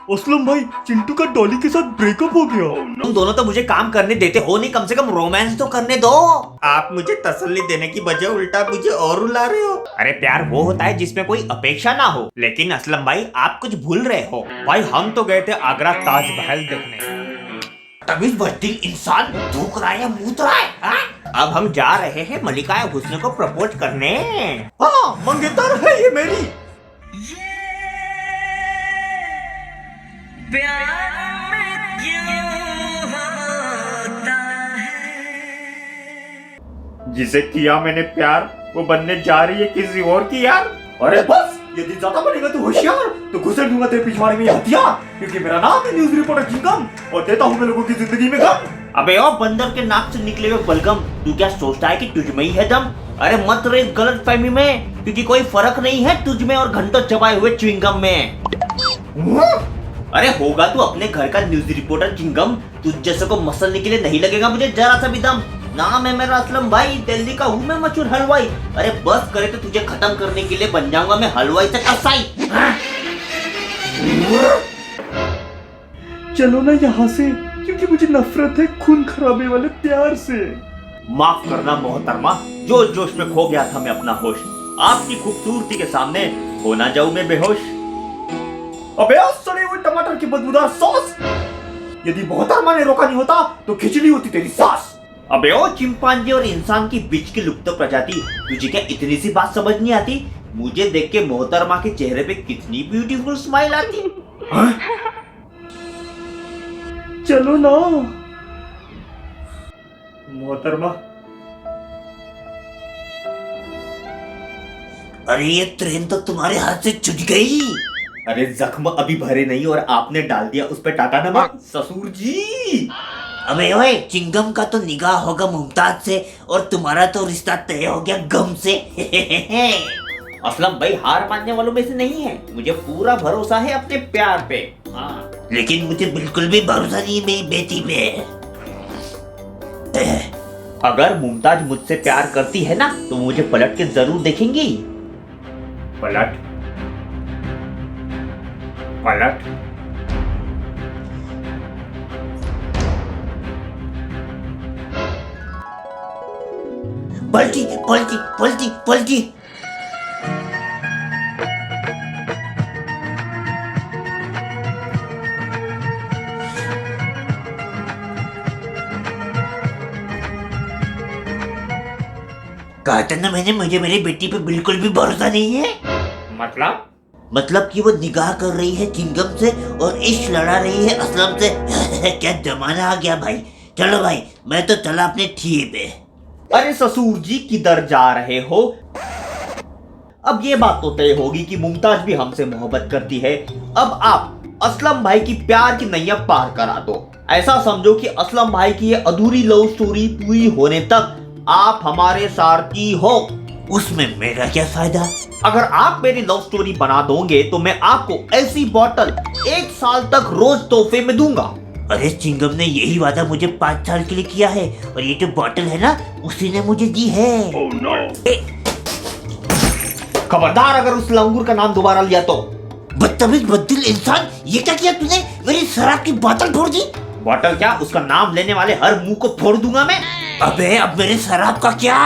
असलम भाई, चिंटू का डॉली के साथ ब्रेकअप हो गया। तुम दोनों तो मुझे काम करने देते हो नहीं, कम से कम रोमांस तो करने दो। आप मुझे तसल्ली देने की बजाय उल्टा मुझे और रुला रहे हो। अरे प्यार वो होता है जिसमें कोई अपेक्षा ना हो। लेकिन असलम भाई आप कुछ भूल रहे हो। भाई हम तो गए थे आगरा ताजमहल देखने। तभी बददिल इंसान थूक रहा है या मूत रहा है हा? अब हम जा रहे हैं मलिका हुस्न को प्रपोज करने। हाँ, मंगेतर है ये मेरी। प्यार में क्यों होता है? जिसे किया मैंने प्यार वो बनने जा रही है किसी और की यार। अरे बस, यदि ज्यादा बनेगा तो होशियार, तो घुसे दूंगा तेरे पिछवाड़े में हथियार, क्योंकि मेरा नाम है न्यूज रिपोर्टर चिंगम और देता हूँ मैं लोगों की जिंदगी में गम। अबे ओ बंदर के नाक से निकले हुए बलगम, तू क्या सोचता है कि तुझ में ही है दम? अरे मत रहे गलत फहमी में, क्योंकि कोई फर्क नहीं है तुझ में और घंटों चबाए हुए च्युइंगम में। अरे होगा तू अपने घर का न्यूज रिपोर्टर चिंगम, तुझ जैसे को मसलने के लिए नहीं लगेगा मुझे जरा सा भी दम। नाम है मेरा असलम भाई, दिल्ली का हूँ मैं मशहूर हलवाई। अरे बस करे तो तुझे खत्म करने के लिए बन जाऊंगा मैं हलवाई से कसाई। चलो ना यहाँ से, क्योंकि मुझे नफरत है खून खराबे वाले प्यार से। माफ करना मोहतरमा, जोश जोश में खो गया था मैं अपना होश। आपकी खूबसूरती के सामने हो ना जाऊं मैं बेहोश। अबे सड़े हुए टमाटर की बदबूदार सॉस, यदि मोहतरमा ने रोका नहीं होता तो खिचड़ी होती तेरी सास। अबे ओ चिंपांजी और इंसान की बीच की लुप्त प्रजाति, तुझे क्या इतनी सी बात समझ नहीं आती? मुझे देख के मोहतरमा के चेहरे पे कितनी ब्यूटीफुल स्माइल आती। चलो ना मोहतरमा। अरे ये ट्रेन तो तुम्हारे हाथ से छूट गई। अरे जख्म अभी भरे नहीं और आपने डाल दिया उस पे टाटा नमक। ससुर जी। अबे ओए, चिंगम का तो निगाह होगा मुमताज से और तुम्हारा तो रिश्ता तय हो गया गम से। असलम भाई हार मानने वालों में से नहीं है, मुझे पूरा भरोसा है अपने प्यार पे। हाँ। लेकिन मुझे बिल्कुल भी भरोसा नहीं है मेरी बेटी पे। अगर मुमताज मुझसे प्यार करती है ना तो मुझे पलट के जरूर देखेंगी। पलट पलट। पलटी पलटी पलटी पलटी। कहा था ना मैंने, मुझे मेरी बेटी पे बिल्कुल भी भरोसा नहीं है। मतलब कि वो निगाह कर रही है चिंगम से और इश्क लड़ा रही है असलम से। क्या जमाना आ गया भाई। चलो भाई, मैं तो चला अपने ठिए पे। अरे ससुर जी किधर जा रहे हो? अब ये बात तो तय होगी कि मुमताज भी हमसे मोहब्बत करती है। अब आप असलम भाई की प्यार की नैया पार करा दो। ऐसा समझो कि असलम भाई की ये अधूरी लव स्टोरी पूरी होने तक आप हमारे सारथी हो। उसमें मेरा क्या फायदा? अगर आप मेरी लव स्टोरी बना दोगे तो मैं आपको ऐसी बोतल 1 साल तक रोज तोहफे में दूंगा। अरे चिंगम ने यही वादा मुझे 5 साल के लिए किया है और ये जो बोतल है ना उसी ने मुझे दी है। Oh, no. खबरदार अगर उस लंगूर का नाम दोबारा लिया तो। बदतमीज बददिल इंसान, ये क्या किया तूने? मेरी शराब की बोतल फोड़ दी। बोतल क्या, उसका नाम लेने वाले हर मुंह को फोड़ दूंगा मैं। अबे अब मेरे शराब का क्या?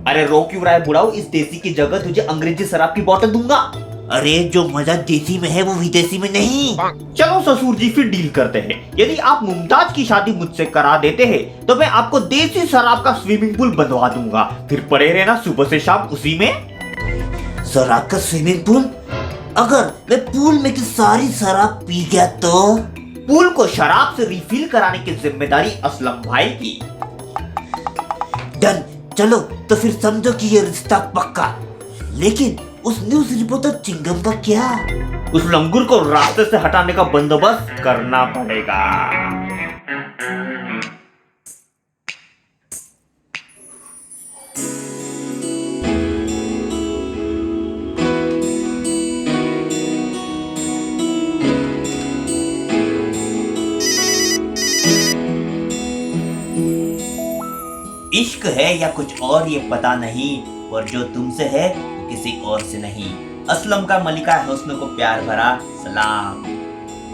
अरे रो क्यों रहा है बुढ़ाऊ, इस देसी की जगह तुझे अंग्रेजी शराब की बोतल दूंगा। अरे जो मजा देसी में है वो विदेशी में नहीं। चलो ससुर जी फिर डील करते हैं। यदि आप मुमताज की शादी मुझसे करा देते हैं तो मैं आपको देसी शराब का स्विमिंग पूल बनवा दूंगा, फिर पड़े रहना सुबह से शाम उसी में। शराब का स्विमिंग पूल? अगर मैं पूल में की सारी शराब पी गया तो? पूल को शराब से रिफिल कराने की जिम्मेदारी असलम भाई की। डन, चलो तो फिर समझो कि ये रिश्ता पक्का। लेकिन उस न्यूज रिपोर्टर चिंगम का क्या? उस लंगूर को रास्ते से हटाने का बंदोबस्त करना पड़ेगा। इश्क है या कुछ और ये पता नहीं, पर जो तुमसे है किसी और से नहीं। असलम का मलिका हुस्न को प्यार भरा सलाम।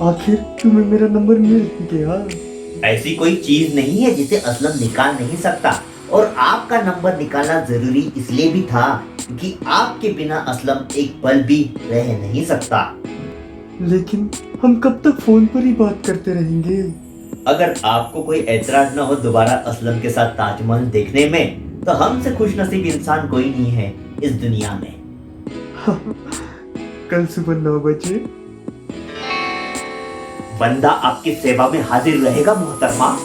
आखिर तुम्हें मेरा नंबर मिल ही गया। ऐसी कोई चीज नहीं है जिसे असलम निकाल नहीं सकता, और आपका नंबर निकालना जरूरी इसलिए भी था क्योंकि आपके बिना असलम एक पल भी रह नहीं सकता। लेकिन हम कब तक फोन पर ही बात करते रहेंगे? अगर आपको कोई ऐतराज न हो दोबारा असलम के साथ ताजमहल देखने में, तो हमसे खुशनसीब इंसान कोई नहीं है इस दुनिया में। कल सुबह 9 बजे बंदा आपकी सेवा में हाजिर रहेगा मोहतरमा।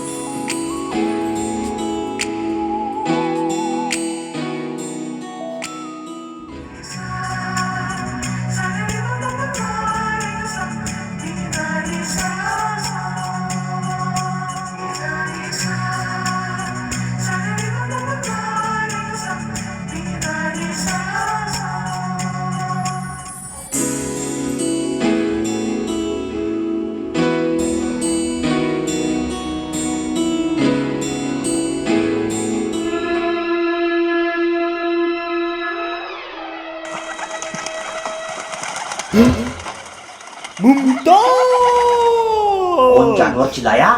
कौन जानवर चिल्लाया?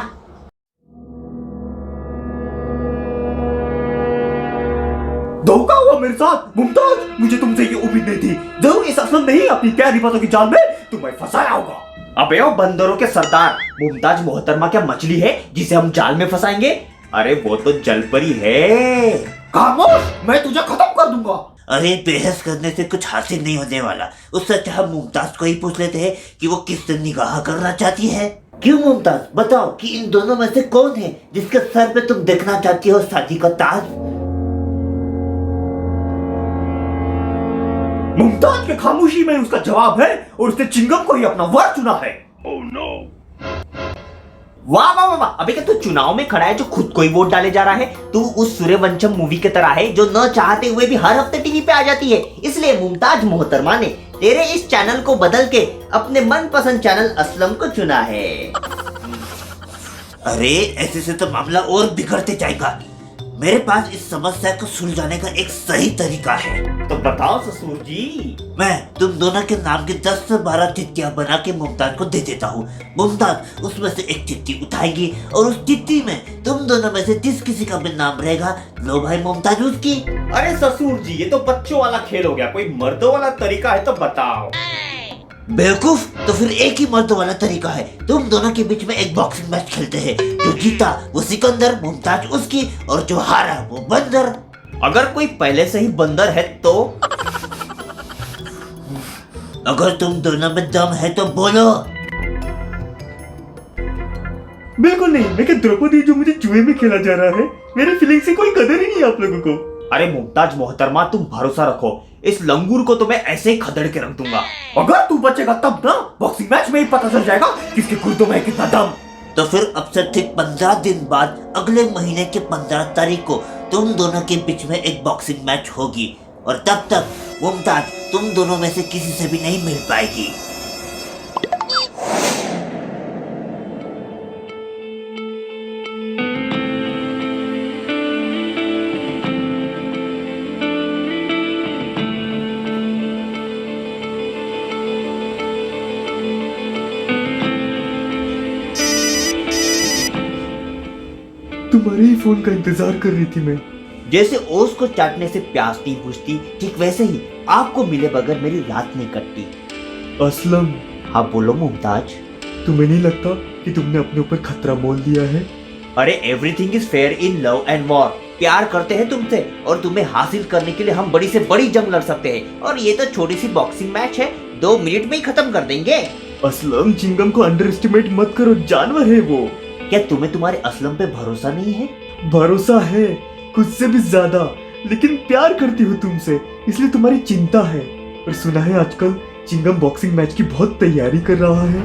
धोखा हुआ मेरे साथ मुमताज, मुझे तुमसे ये उम्मीद नहीं थी। जरूर इस असलम ने ही अपनी प्यारी बातों की जाल में तुम्हें फंसाया होगा। अबे ओ बंदरों के सरदार, मुमताज मोहतरमा क्या मछली है जिसे हम जाल में फंसाएंगे? अरे वो तो जलपरी है। खामोश, मैं तुझे खत्म कर दूंगा। अरे बहस करने से कुछ हासिल नहीं होने वाला। उससे अच्छा हम मुमताज को ही पूछ लेते हैं कि वो किससे निगाह करना चाहती है। क्यों मुमताज, बताओ कि इन दोनों में से कौन है जिसके सर पे तुम देखना चाहती हो शादी का ताज? मुमताज के खामोशी में उसका जवाब है और उसने चिंगम को ही अपना वर चुना है। Oh, no. वाह वाह वाह, अबे क्या तू चुनाव में खड़ा है जो खुद को ही वोट डाले जा रहा है? तू उस सूर्यवंशम मूवी की तरह है जो न चाहते हुए भी हर हफ्ते टीवी पे आ जाती है। इसलिए मुमताज मोहतरमा ने तेरे इस चैनल को बदल के अपने मनपसंद चैनल असलम को चुना है। अरे ऐसे से तो मामला और बिगड़ते जाएगा। मेरे पास इस समस्या को सुलझाने का एक सही तरीका है। तो बताओ ससुर जी। मैं तुम दोनों के नाम की 10 से 12 चिट्ठियां बना के मुमताज को दे देता हूँ। मुमताज उसमें से एक चिट्ठी उठाएगी और उस चिट्ठी में तुम दोनों में से जिस किसी का भी नाम रहेगा, लो भाई मुमताज उसकी। अरे ससुर जी, ये तो बच्चों वाला खेल हो गया। कोई मर्दों वाला तरीका है तो बताओ। बेवकूफ, तो फिर एक ही मर्दों वाला तरीका है। तुम दोनों के बीच में एक बॉक्सिंग मैच खेलते हैं। जो जीता वो सिकंदर, मुमताज उसकी, और जो हारा वो बंदर। अगर कोई पहले से ही बंदर है तो? अगर तुम दोनों में दम है तो बोलो। बिल्कुल नहीं। मैं क्या द्रौपदी जो मुझे जुए में खेला जा रहा है? मेरी फीलिंग से कोई कदर ही नहीं आप लोगों को। अरे मुमताज मोहतरमा, तुम भरोसा रखो, इस लंगूर को तो मैं ऐसे ही खदेड़ के रख दूंगा। अगर तू बचेगा तब ना, बॉक्सिंग मैच में ही पता चल जाएगा किसके गुर्दों में कितना दम। तो फिर अब से ठीक 15 दिन बाद अगले महीने के 15 तारीख को तुम दोनों के बीच में एक बॉक्सिंग मैच होगी, और तब तक मुमताज तुम दोनों में से किसी से भी नहीं मिल पाएगी। तुम्हारे ही फोन का इंतजार कर रही थी मैं। जैसे ओस को चाटने से प्यास नहीं बुझती, ठीक वैसे ही आपको मिले बगैर मेरी रात नहीं कटती। असलम, हाँ बोलो मुमताज। तुम्हें नहीं लगता कि तुमने अपने ऊपर खतरा मोल लिया है? अरे everything is fair in love and war. प्यार करते हैं तुमसे, और तुम्हें हासिल करने के लिए हम बड़ी से बड़ी जंग लड़ सकते हैं, और ये तो छोटी सी बॉक्सिंग मैच है, 2 मिनट में ही खत्म कर देंगे। असलम, चिंगम को अंडर एस्टिमेट मत करो, जानवर है वो। क्या तुम्हें तुम्हारे असलम पे भरोसा नहीं है? भरोसा है, खुद से भी ज्यादा, लेकिन प्यार करती हूँ तुमसे, इसलिए तुम्हारी चिंता है। और सुना है आजकल चिंगम बॉक्सिंग मैच की बहुत तैयारी कर रहा है।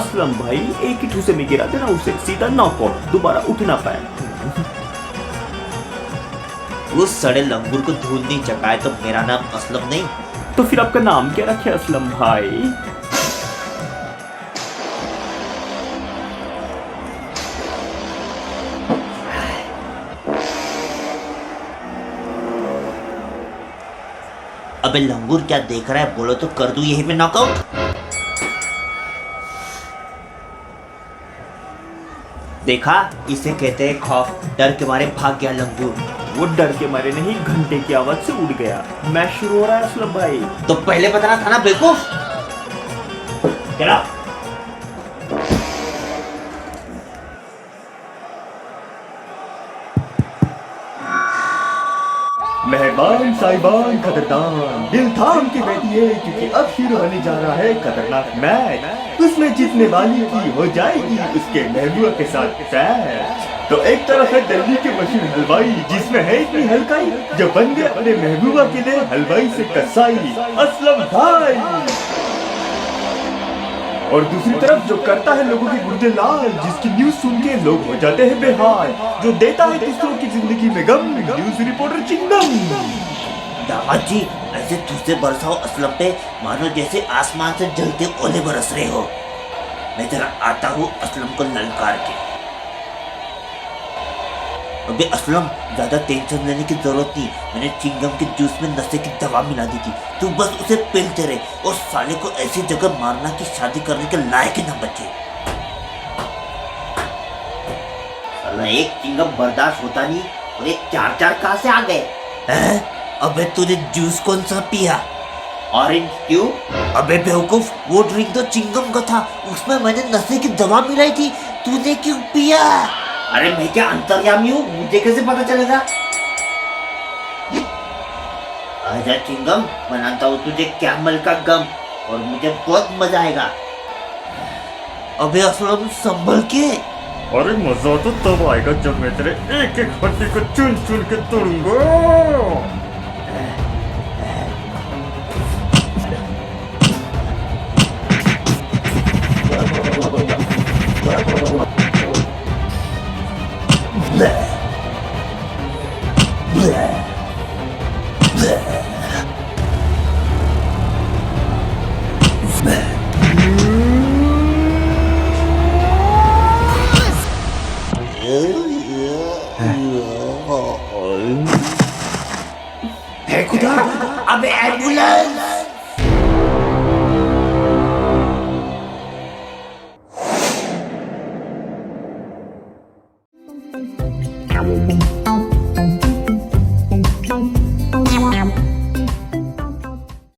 असलम भाई एक ही ठूसे में गिरा देना उसे, सीधा नॉकआउट, दोबारा उठ ना पाए। उस सड़े लंगूर को धूल नहीं चकाए तो मेरा नाम असलम नहीं। तो फिर आपका नाम क्या रखे असलम भाई? अबे लंगूर क्या देख रहा है, बोलो तो कर दूं यहीं पे नॉकआउट। देखा, इसे कहते हैं खौफ, डर के मारे भाग गया लंगूर। वो डर के मारे नहीं, घंटे की आवाज से उड़ गया। मैच शुरू हो रहा है असलम भाई। तो पहले बताना था ना बेवकूफ। चला। मेहरबान साहिबान कदरदान, दिल थाम के बैठिए क्योंकि अब शुरू होने जा रहा है खतरनाक मैच। उसमें जीतने वाली की हो जाएगी उसके महबूबा के साथ पैच। तो एक तरफ है दिल्ली के मशहूर हलवाई जिसमें है इतनी हल्काई जो बन गए अपने महबूबा के लिए हलवाई से कसाई, असलम भाई। और दूसरी तरफ जो करता है लोगों के गुर्दे लाल, जिसकी न्यूज सुन के लोग हो जाते हैं बेहाल, जो देता है दूसरों की जिंदगी में गम, न्यूज रिपोर्टर चिंगम। दामाद जी, ऐसे तुझसे बरसाओ असलम पे मानो जैसे आसमान से जलते ओले बरस रहे हो। मैं जरा आता हूँ असलम को ललकार के। अबे असलम, ज्यादा टेंशन लेने की जरूरत नहीं, मैंने चिंगम के जूस में नशे की दवा मिला दी थी। तू बस उसे पीते रहे और साले को ऐसी जगह मारना कि शादी करने के लायक ही न बचे। साला एक चिंगम बर्दाश्त होता नहीं और ये चार चार कहाँ से आ गए? हैं? अबे तूने जूस कौन सा पिया? ऑरेंज क्यों? अबे बेवकूफ, वो ड्रिंक तो चिंगम का था, उसमें मैंने नशे की दवा मिलाई थी, तूने क्यों पिया? अरे मैं क्या अंतर्यामी हूँ, मुझे कैसे पता चलेगा? आजा चिंगम, बनाता हूँ तुझे कैमल का गम और मुझे बहुत मजा आएगा। अबे असलम संभल के। अरे मजा तो तब आएगा जब मैं तेरे एक एक हड्डी को चुन चुन के तोड़ूंगा। हे खुदा, अबे एम्बुलेंस!